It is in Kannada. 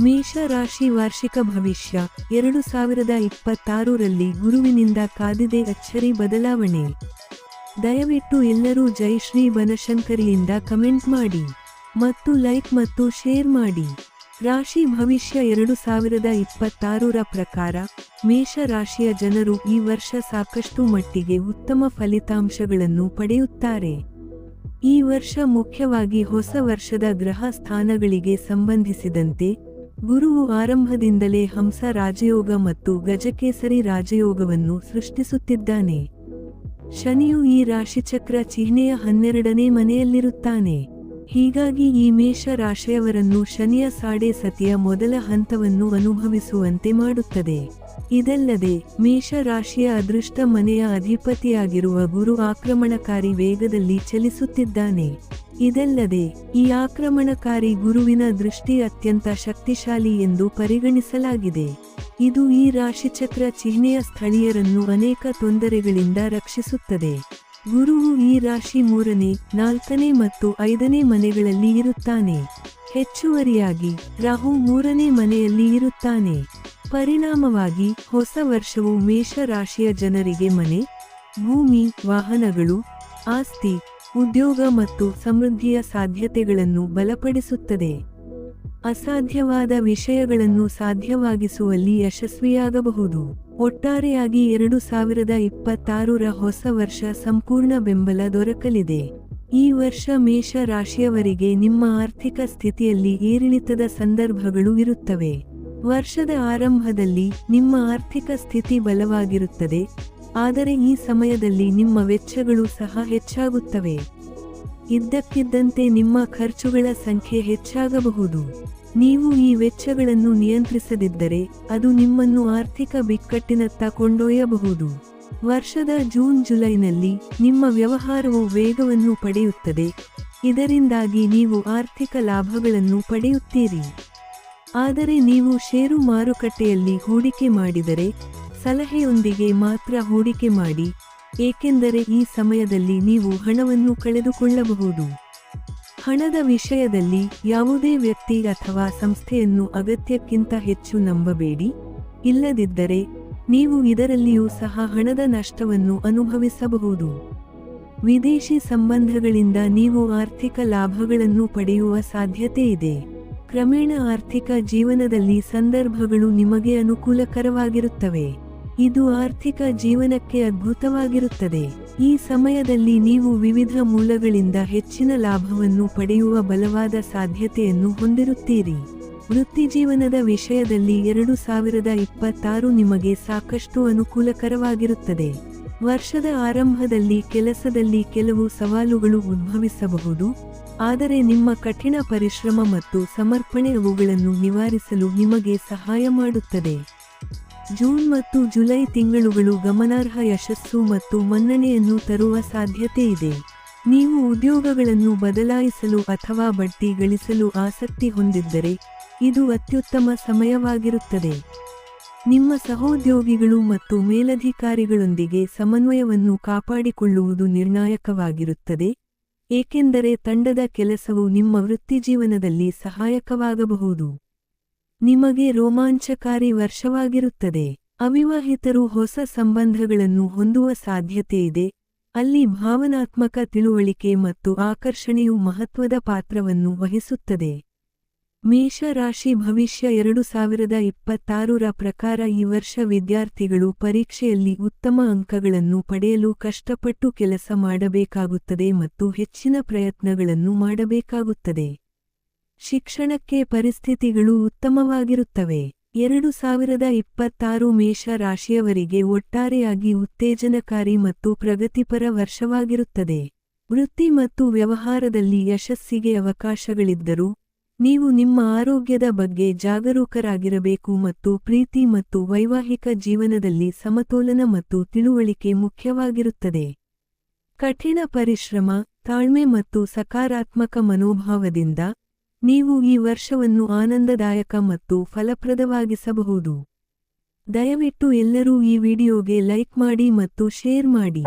ಮೇಷ ರಾಶಿ ವಾರ್ಷಿಕ ಭವಿಷ್ಯ 2026ರಲ್ಲಿ ಗುರುವಿನಿಂದ ಕಾದಿದೆ ಅಚ್ಚರಿ ಬದಲಾವಣೆ. ದಯವಿಟ್ಟು ಎಲ್ಲರೂ ಜೈ ಶ್ರೀ ಬನಶಂಕರಿಯಿಂದ ಕಮೆಂಟ್ ಮಾಡಿ ಮತ್ತು ಲೈಕ್ ಮತ್ತು ಶೇರ್ ಮಾಡಿ. ರಾಶಿ ಭವಿಷ್ಯ 2026ರ ಪ್ರಕಾರ ಮೇಷ ರಾಶಿಯ ಜನರು ಈ ವರ್ಷ ಸಾಕಷ್ಟು ಮಟ್ಟಿಗೆ ಉತ್ತಮ ಫಲಿತಾಂಶಗಳನ್ನು ಪಡೆಯುತ್ತಾರೆ. ಈ ವರ್ಷ ಮುಖ್ಯವಾಗಿ ಹೊಸ ವರ್ಷದ ಗ್ರಹ ಸ್ಥಾನಗಳಿಗೆ ಸಂಬಂಧಿಸಿದಂತೆ ಗುರುವು ಆರಂಭದಿಂದಲೇ ಹಂಸ ರಾಜಯೋಗ ಮತ್ತು ಗಜಕೇಸರಿ ರಾಜಯೋಗವನ್ನು ಸೃಷ್ಟಿಸುತ್ತಿದ್ದಾನೆ. ಶನಿಯು ಈ ರಾಶಿಚಕ್ರ ಚಿಹ್ನೆಯ 12ನೇ ಮನೆಯಲ್ಲಿರುತ್ತಾನೆ. ಹೀಗಾಗಿ ಈ ಮೇಷ ರಾಶಿಯವರನ್ನು ಶನಿಯ ಸಾಡೆ ಸತಿಯ ಮೊದಲ ಹಂತವನ್ನು ಅನುಭವಿಸುವಂತೆ ಮಾಡುತ್ತದೆ. ಇದಲ್ಲದೆ ಮೇಷ ರಾಶಿಯ ಅದೃಷ್ಟ ಮನೆಯ ಅಧಿಪತಿಯಾಗಿರುವ ಗುರು ಆಕ್ರಮಣಕಾರಿ ವೇಗದಲ್ಲಿ ಚಲಿಸುತ್ತಿದ್ದಾನೆ. ಇದಲ್ಲದೆ ಈ ಆಕ್ರಮಣಕಾರಿ ಗುರುವಿನ ದೃಷ್ಟಿ ಅತ್ಯಂತ ಶಕ್ತಿಶಾಲಿ ಎಂದು ಪರಿಗಣಿಸಲಾಗಿದೆ. ಇದು ಈ ರಾಶಿಚಕ್ರ ಚಿಹ್ನೆಯ ಸ್ಥಳೀಯರನ್ನು ಅನೇಕ ತೊಂದರೆಗಳಿಂದ ರಕ್ಷಿಸುತ್ತದೆ. ಗುರುವು ಈ ರಾಶಿ 3ನೇ, 4ನೇ ಮತ್ತು 5ನೇ ಮನೆಗಳಲ್ಲಿ ಇರುತ್ತಾನೆ. ಹೆಚ್ಚುವರಿಯಾಗಿ ರಾಹು 3ನೇ ಮನೆಯಲ್ಲಿ ಇರುತ್ತಾನೆ. ಪರಿಣಾಮವಾಗಿ ಹೊಸ ವರ್ಷವು ಮೇಷ ರಾಶಿಯ ಜನರಿಗೆ ಮನೆ, ಭೂಮಿ, ವಾಹನಗಳು, ಆಸ್ತಿ, ಉದ್ಯೋಗ ಮತ್ತು ಸಮೃದ್ಧಿಯ ಸಾಧ್ಯತೆಗಳನ್ನು ಬಲಪಡಿಸುತ್ತದೆ. ಅಸಾಧ್ಯವಾದ ವಿಷಯಗಳನ್ನು ಸಾಧ್ಯವಾಗಿಸುವಲ್ಲಿ ಯಶಸ್ವಿಯಾಗಬಹುದು. ಒಟ್ಟಾರೆಯಾಗಿ 2026ರ ಹೊಸ ವರ್ಷ ಸಂಪೂರ್ಣ ಬೆಂಬಲ ದೊರಕಲಿದೆ. ಈ ವರ್ಷ ಮೇಷ ರಾಶಿಯವರಿಗೆ ನಿಮ್ಮ ಆರ್ಥಿಕ ಸ್ಥಿತಿಯಲ್ಲಿ ಏರಿಳಿತದ ಸಂದರ್ಭಗಳು ಇರುತ್ತವೆ. ವರ್ಷದ ಆರಂಭದಲ್ಲಿ ನಿಮ್ಮ ಆರ್ಥಿಕ ಸ್ಥಿತಿ ಬಲವಾಗಿರುತ್ತದೆ, ಆದರೆ ಈ ಸಮಯದಲ್ಲಿ ನಿಮ್ಮ ವೆಚ್ಚಗಳು ಸಹ ಹೆಚ್ಚಾಗುತ್ತವೆ. ಇದ್ದಕ್ಕಿದ್ದಂತೆ ನಿಮ್ಮ ಖರ್ಚುಗಳ ಸಂಖ್ಯೆ ಹೆಚ್ಚಾಗಬಹುದು. ನೀವು ಈ ವೆಚ್ಚಗಳನ್ನು ನಿಯಂತ್ರಿಸದಿದ್ದರೆ ಅದು ನಿಮ್ಮನ್ನು ಆರ್ಥಿಕ ಬಿಕ್ಕಟ್ಟಿನತ್ತ ಕೊಂಡೊಯ್ಯಬಹುದು. ವರ್ಷದ ಜೂನ್-ಜುಲೈನಲ್ಲಿ ನಿಮ್ಮ ವ್ಯವಹಾರವು ವೇಗವನ್ನು ಪಡೆಯುತ್ತದೆ, ಇದರಿಂದಾಗಿ ನೀವು ಆರ್ಥಿಕ ಲಾಭಗಳನ್ನು ಪಡೆಯುತ್ತೀರಿ. ಆದರೆ ನೀವು ಷೇರು ಮಾರುಕಟ್ಟೆಯಲ್ಲಿ ಹೂಡಿಕೆ ಮಾಡಿದರೆ ಸಲಹೆಯೊಂದಿಗೆ ಮಾತ್ರ ಹೂಡಿಕೆ ಮಾಡಿ, ಏಕೆಂದರೆ ಈ ಸಮಯದಲ್ಲಿ ನೀವು ಹಣವನ್ನು ಕಳೆದುಕೊಳ್ಳಬಹುದು. ಹಣದ ವಿಷಯದಲ್ಲಿ ಯಾವುದೇ ವ್ಯಕ್ತಿ ಅಥವಾ ಸಂಸ್ಥೆಯನ್ನು ಅಗತ್ಯಕ್ಕಿಂತ ಹೆಚ್ಚು ನಂಬಬೇಡಿ, ಇಲ್ಲದಿದ್ದರೆ ನೀವು ಇದರಲ್ಲಿಯೂ ಸಹ ಹಣದ ನಷ್ಟವನ್ನು ಅನುಭವಿಸಬಹುದು. ವಿದೇಶಿ ಸಂಬಂಧಗಳಿಂದ ನೀವು ಆರ್ಥಿಕ ಲಾಭಗಳನ್ನು ಪಡೆಯುವ ಸಾಧ್ಯತೆ ಇದೆ. ಕ್ರಮೇಣ ಆರ್ಥಿಕ ಜೀವನದಲ್ಲಿ ಸಂದರ್ಭಗಳು ನಿಮಗೆ ಅನುಕೂಲಕರವಾಗಿರುತ್ತವೆ. ಇದು ಆರ್ಥಿಕ ಜೀವನಕ್ಕೆ ಅದ್ಭುತವಾಗಿರುತ್ತದೆ. ಈ ಸಮಯದಲ್ಲಿ ನೀವು ವಿವಿಧ ಮೂಲಗಳಿಂದ ಹೆಚ್ಚಿನ ಲಾಭವನ್ನು ಪಡೆಯುವ ಬಲವಾದ ಸಾಧ್ಯತೆಯನ್ನು ಹೊಂದಿರುತ್ತೀರಿ. ವೃತ್ತಿಜೀವನದ ವಿಷಯದಲ್ಲಿ 2026 ನಿಮಗೆ ಸಾಕಷ್ಟು ಅನುಕೂಲಕರವಾಗಿರುತ್ತದೆ. ವರ್ಷದ ಆರಂಭದಲ್ಲಿ ಕೆಲಸದಲ್ಲಿ ಕೆಲವು ಸವಾಲುಗಳು ಉದ್ಭವಿಸಬಹುದು, ಆದರೆ ನಿಮ್ಮ ಕಠಿಣ ಪರಿಶ್ರಮ ಮತ್ತು ಸಮರ್ಪಣೆ ಅವುಗಳನ್ನು ನಿವಾರಿಸಲು ನಿಮಗೆ ಸಹಾಯ ಮಾಡುತ್ತದೆ. ಜೂನ್ ಮತ್ತು ಜುಲೈ ತಿಂಗಳುಗಳು ಗಮನಾರ್ಹ ಯಶಸ್ಸು ಮತ್ತು ಮನ್ನಣೆಯನ್ನು ತರುವ ಸಾಧ್ಯತೆ ಇದೆ. ನೀವು ಉದ್ಯೋಗಗಳನ್ನು ಬದಲಾಯಿಸಲು ಅಥವಾ ಬಡ್ತಿ ಗಳಿಸಲು ಆಸಕ್ತಿ ಹೊಂದಿದ್ದರೆ ಇದು ಅತ್ಯುತ್ತಮ ಸಮಯವಾಗಿರುತ್ತದೆ. ನಿಮ್ಮ ಸಹೋದ್ಯೋಗಿಗಳು ಮತ್ತು ಮೇಲಧಿಕಾರಿಗಳೊಂದಿಗೆ ಸಮನ್ವಯವನ್ನು ಕಾಪಾಡಿಕೊಳ್ಳುವುದು ನಿರ್ಣಾಯಕವಾಗಿರುತ್ತದೆ, ಏಕೆಂದರೆ ತಂಡದ ಕೆಲಸವು ನಿಮ್ಮ ವೃತ್ತಿಜೀವನದಲ್ಲಿ ಸಹಾಯಕವಾಗಬಹುದು. ನಿಮಗೆ ರೋಮಾಂಚಕಾರಿ ವರ್ಷವಾಗಿರುತ್ತದೆ. ಅವಿವಾಹಿತರು ಹೊಸ ಸಂಬಂಧಗಳನ್ನು ಹೊಂದುವ ಸಾಧ್ಯತೆಯಿದೆ, ಅಲ್ಲಿ ಭಾವನಾತ್ಮಕ ತಿಳುವಳಿಕೆ ಮತ್ತು ಆಕರ್ಷಣೆಯು ಮಹತ್ವದ ಪಾತ್ರವನ್ನು ವಹಿಸುತ್ತದೆ. ಮೇಷ ರಾಶಿ ಭವಿಷ್ಯ 2026ರ ಪ್ರಕಾರ ಈ ವರ್ಷ ವಿದ್ಯಾರ್ಥಿಗಳು ಪರೀಕ್ಷೆಯಲ್ಲಿ ಉತ್ತಮ ಅಂಕಗಳನ್ನು ಪಡೆಯಲು ಕಷ್ಟಪಟ್ಟು ಕೆಲಸ ಮಾಡಬೇಕಾಗುತ್ತದೆ ಮತ್ತು ಹೆಚ್ಚಿನ ಪ್ರಯತ್ನಗಳನ್ನು ಮಾಡಬೇಕಾಗುತ್ತದೆ. ಶಿಕ್ಷಣಕ್ಕೆ ಪರಿಸ್ಥಿತಿಗಳು ಉತ್ತಮವಾಗಿರುತ್ತವೆ. 2026 ಮೇಷ ರಾಶಿಯವರಿಗೆ ಒಟ್ಟಾರೆಯಾಗಿ ಉತ್ತೇಜನಕಾರಿ ಮತ್ತು ಪ್ರಗತಿಪರ ವರ್ಷವಾಗಿರುತ್ತದೆ. ವೃತ್ತಿ ಮತ್ತು ವ್ಯವಹಾರದಲ್ಲಿ ಯಶಸ್ಸಿಗೆ ಅವಕಾಶಗಳಿದ್ದರೂ ನೀವು ನಿಮ್ಮ ಆರೋಗ್ಯದ ಬಗ್ಗೆ ಜಾಗರೂಕರಾಗಿರಬೇಕು ಮತ್ತು ಪ್ರೀತಿ ಮತ್ತು ವೈವಾಹಿಕ ಜೀವನದಲ್ಲಿ ಸಮತೋಲನ ಮತ್ತು ತಿಳುವಳಿಕೆ ಮುಖ್ಯವಾಗಿರುತ್ತದೆ. ಕಠಿಣ ಪರಿಶ್ರಮ, ತಾಳ್ಮೆ ಮತ್ತು ಸಕಾರಾತ್ಮಕ ಮನೋಭಾವದಿಂದ ನೀವು ಈ ವರ್ಷವನ್ನು ಆನಂದದಾಯಕ ಮತ್ತು ಫಲಪ್ರದವಾಗಿಸಬಹುದು. ದಯವಿಟ್ಟು ಎಲ್ಲರೂ ಈ ವಿಡಿಯೋಗೆ ಲೈಕ್ ಮಾಡಿ ಮತ್ತು ಶೇರ್ ಮಾಡಿ.